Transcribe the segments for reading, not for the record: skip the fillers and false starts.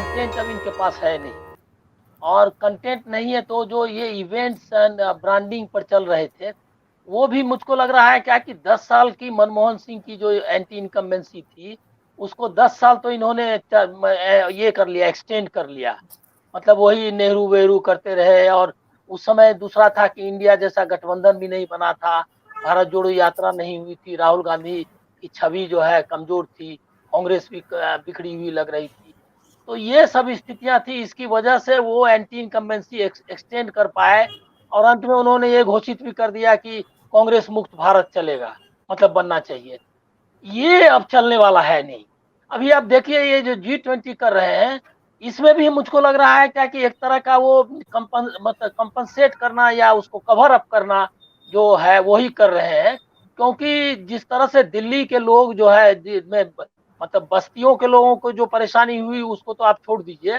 Content अब इनके पास है नहीं, और कंटेंट नहीं है तो जो ये इवेंट्स एंड ब्रांडिंग पर चल रहे थे, वो भी मुझको लग रहा है क्या कि 10 साल की मनमोहन सिंह की जो एंटी इनकम्बेंसी थी, उसको 10 साल तो इन्होंने ये कर लिया, एक्सटेंड कर लिया। मतलब वही नेहरू वेहरू करते रहे, और उस समय दूसरा था कि इंडिया जैसा गठबंधन भी नहीं बना था, भारत जोड़ो यात्रा नहीं हुई थी, राहुल गांधी की छवि जो है कमजोर थी, कांग्रेस भी बिखरी हुई लग रही थी। तो ये सब स्थितियां थी, इसकी वजह से वो एंटी इनकम्बेंसी एक्सटेंड कर पाए, और अंत में उन्होंने ये घोषित भी कर दिया कि कांग्रेस मुक्त भारत चलेगा, मतलब बनना चाहिए। ये अब चलने वाला है नहीं। अभी आप देखिए ये जो G20 कर रहे हैं, इसमें भी मुझको लग रहा है क्या कि एक तरह का वो मतलब कंपनसेट करना या उसको कवर अप करना जो है वही कर रहे हैं। क्योंकि जिस तरह से दिल्ली के लोग जो है में मतलब बस्तियों के लोगों को जो परेशानी हुई उसको तो आप छोड़ दीजिए,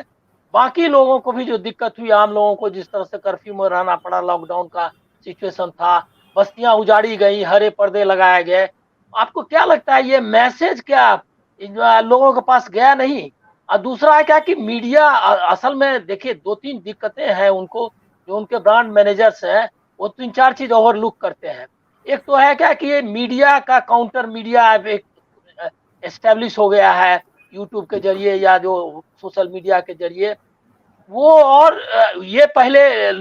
बाकी लोगों को भी जो दिक्कत हुई, आम लोगों को जिस तरह से कर्फ्यू में रहना पड़ा, लॉकडाउन का सिचुएशन था, बस्तियां उजाड़ी गई, हरे पर्दे लगाए गए। आपको क्या लगता है ये मैसेज क्या लोगों के पास गया नहीं? और दूसरा है क्या कि मीडिया असल में देखिए दो तीन दिक्कतें हैं उनको, जो उनके ब्रांड मैनेजर्स हैं वो तीन चार चीज ओवरलुक करते हैं। एक तो है क्या कि ये मीडिया का काउंटर मीडिया एक एस्टेब्लिश हो गया है यूट्यूब के जरिए या जो सोशल मीडिया के जरिए वो, और ये पहले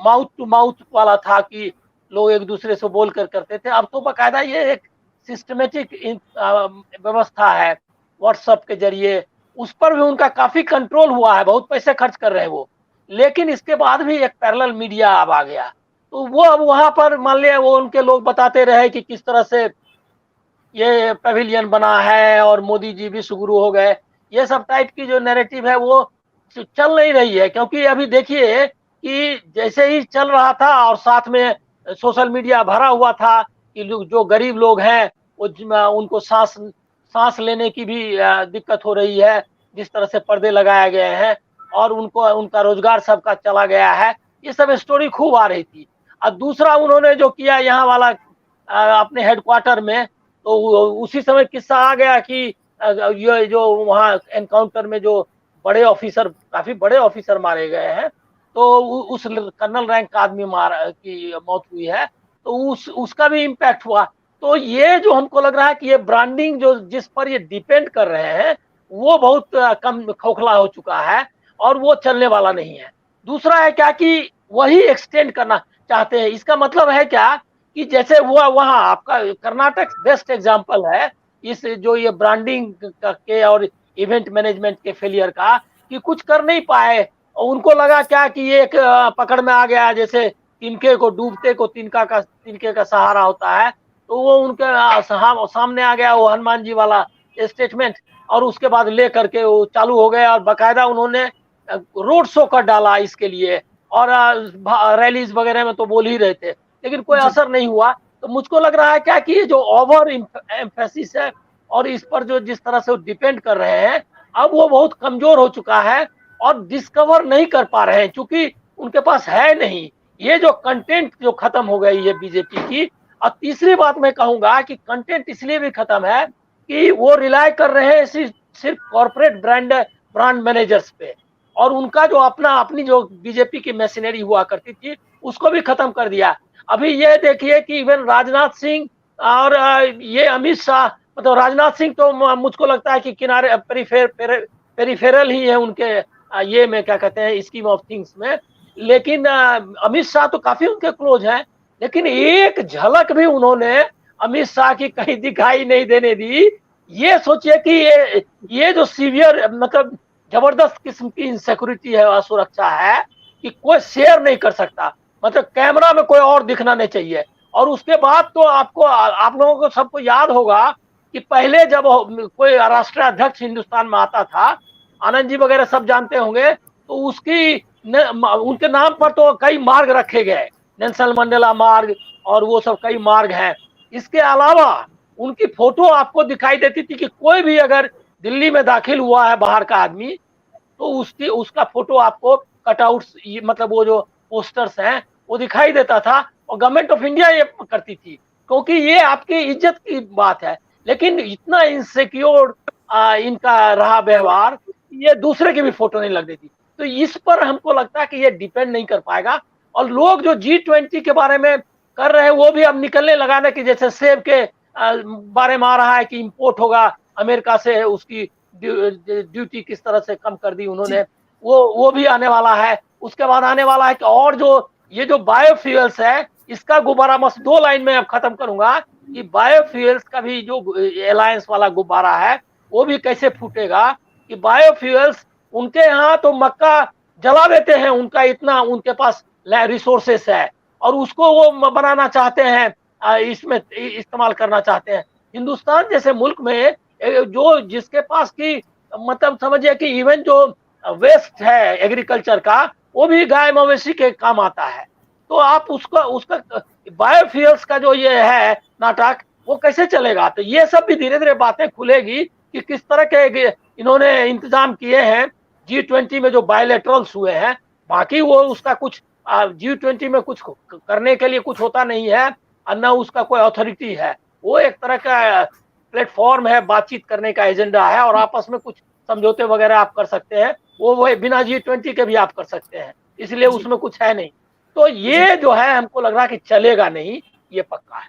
माउथ टू माउथ वाला था कि लोग एक दूसरे से बोल कर करते थे, अब तो बाकायदा ये एक सिस्टमेटिक व्यवस्था है व्हाट्सएप के जरिए, उस पर भी उनका काफी कंट्रोल हुआ है, बहुत पैसे खर्च कर रहे हैं वो। लेकिन इसके बाद भी एक पैरेलल मीडिया अब आ गया, तो वो अब वहां पर मान लिया वो उनके लोग बताते रहे कि किस तरह से ये पवेलियन बना है और मोदी जी भी सुगुरु हो गए, ये सब टाइप की जो नैरेटिव है वो चल नहीं रही है। क्योंकि अभी देखिए कि जैसे ही चल रहा था और साथ में सोशल मीडिया भरा हुआ था कि जो गरीब लोग हैं वो उनको सांस सांस लेने की भी दिक्कत हो रही है, जिस तरह से पर्दे लगाए गए हैं, और उनको उनका रोजगार सबका चला गया है, ये सब स्टोरी खूब आ रही थी। और दूसरा उन्होंने जो किया यहाँ वाला अपने हेडक्वार्टर में, तो उसी समय किस्सा आ गया कि ये जो वहाँ एनकाउंटर में जो बड़े ऑफिसर, काफी बड़े ऑफिसर मारे गए हैं, तो उस कर्नल रैंक का आदमी की मौत हुई है, तो उसका भी इम्पैक्ट हुआ। तो ये जो हमको लग रहा है कि ये ब्रांडिंग जो जिस पर ये डिपेंड कर रहे हैं वो बहुत कम खोखला हो चुका है, और वो चलने वाला नहीं है। दूसरा है क्या कि वही एक्सटेंड करना चाहते हैं। इसका मतलब है क्या कि जैसे वो वहाँ आपका कर्नाटक बेस्ट एग्जांपल है इस जो ये ब्रांडिंग के और इवेंट मैनेजमेंट के फेलियर का, कि कुछ कर नहीं पाए। और उनको लगा क्या कि ये एक पकड़ में आ गया, जैसे तिनके को डूबते को तिनके का सहारा होता है, तो वो उनके सामने आ गया वो हनुमान जी वाला स्टेटमेंट, और उसके बाद ले करके वो चालू हो गया, और बाकायदा उन्होंने रोड शो कर डाला इसके लिए, और रैलीज वगैरह में तो बोल ही रहे थे, लेकिन कोई जी। असर नहीं हुआ। तो मुझको लग रहा है क्या कि ये जो ओवर एम्फेसिस है और इस पर जो जिस तरह से वो डिपेंड कर रहे हैं, अब वो बहुत कमजोर हो चुका है, और डिस्कवर नहीं कर पा रहे हैं क्योंकि उनके पास है नहीं। ये जो कंटेंट जो खत्म हो गई है बीजेपी की। और तीसरी बात मैं कहूंगा कि कंटेंट इसलिए भी खत्म है कि वो रिलाय कर रहे हैं सिर्फ कॉर्पोरेट ब्रांड मैनेजर्स पे, और उनका जो अपनी जो बीजेपी की मशीनरी हुआ करती थी उसको भी खत्म कर दिया। अभी ये देखिए कि इवन राजनाथ सिंह और ये अमित शाह, मतलब राजनाथ सिंह तो मुझको लगता है कि किनारे पेरिफेरल ही है उनके ये में क्या कहते हैं स्कीम ऑफ थिंग्स में। लेकिन अमित शाह तो काफी उनके क्लोज हैं, लेकिन एक झलक भी उन्होंने अमित शाह की कहीं दिखाई नहीं देने दी। ये सोचिए कि ये जो सीवियर मतलब जबरदस्त किस्म की इनसिक्योरिटी है, असुरक्षा है, कि कोई शेयर नहीं कर सकता, मतलब कैमरा में कोई और दिखना नहीं चाहिए। और उसके बाद तो आपको आप लोगों को सबको याद होगा कि पहले जब कोई राष्ट्रीय अध्यक्ष हिंदुस्तान में आता था, आनंद जी वगैरह सब जानते होंगे, तो उनके नाम पर तो कई मार्ग रखे गए, नेल्सन मंडेला मार्ग और वो सब कई मार्ग हैं। इसके अलावा उनकी फोटो आपको दिखाई देती थी कि कोई भी अगर दिल्ली में दाखिल हुआ है बाहर का आदमी, तो उसका फोटो आपको कटआउट मतलब वो जो पोस्टर्स हैं वो दिखाई देता था, और गवर्नमेंट ऑफ इंडिया ये करती थी क्योंकि ये आपकी इज्जत की बात है। लेकिन इतना इनसिक्योर इनका रहा व्यवहार, ये दूसरे की भी फोटो नहीं लगनी थी। तो इस पर हमको लगता है कि ये डिपेंड नहीं कर पाएगा। और लोग जो G20 के बारे में कर रहे हैं वो भी अब निकलने लगा ना, कि जैसे सेब के बारे में आ रहा है कि इंपोर्ट होगा अमेरिका से, उसकी ड्यूटी किस तरह से कम कर दी उन्होंने, जी वो भी आने वाला है। उसके बाद आने वाला है कि और जो ये जो बायोफ्यूल्स है इसका गुब्बारा, बस 2 लाइन में अब खत्म करूंगा कि बायोफ्यूल्स का भी जो अलायंस वाला गुब्बारा है वो भी कैसे फूटेगा। कि बायोफ्यूल्स उनके यहाँ तो मक्का जला देते हैं, उनका इतना उनके पास रिसोर्सेस है, और उसको वो बनाना चाहते हैं, इसमें इस्तेमाल करना चाहते हैं। हिंदुस्तान जैसे मुल्क में जो जिसके पास की मतलब समझिए कि इवन जो वेस्ट है एग्रीकल्चर का वो भी गाय मवेशी के काम आता है। तो आप उसका उसका बायोफ्यूल्स का जो ये है नाटक वो कैसे चलेगा। तो ये सब भी धीरे धीरे बातें खुलेगी कि किस तरह के इन्होंने इंतजाम किए हैं G20 में जो बायलैटरल्स हुए हैं। बाकी वो उसका कुछ G20 में कुछ करने के लिए कुछ होता नहीं है, और न उसका कोई अथॉरिटी है। वो एक तरह का प्लेटफॉर्म है, बातचीत करने का एजेंडा है, और आपस में कुछ समझौते वगैरह आप कर सकते हैं, वो बिना G20 के भी आप कर सकते हैं, इसलिए जी उसमें कुछ है नहीं। तो जी ये जो है हमको लग रहा है कि चलेगा नहीं, ये पक्का है।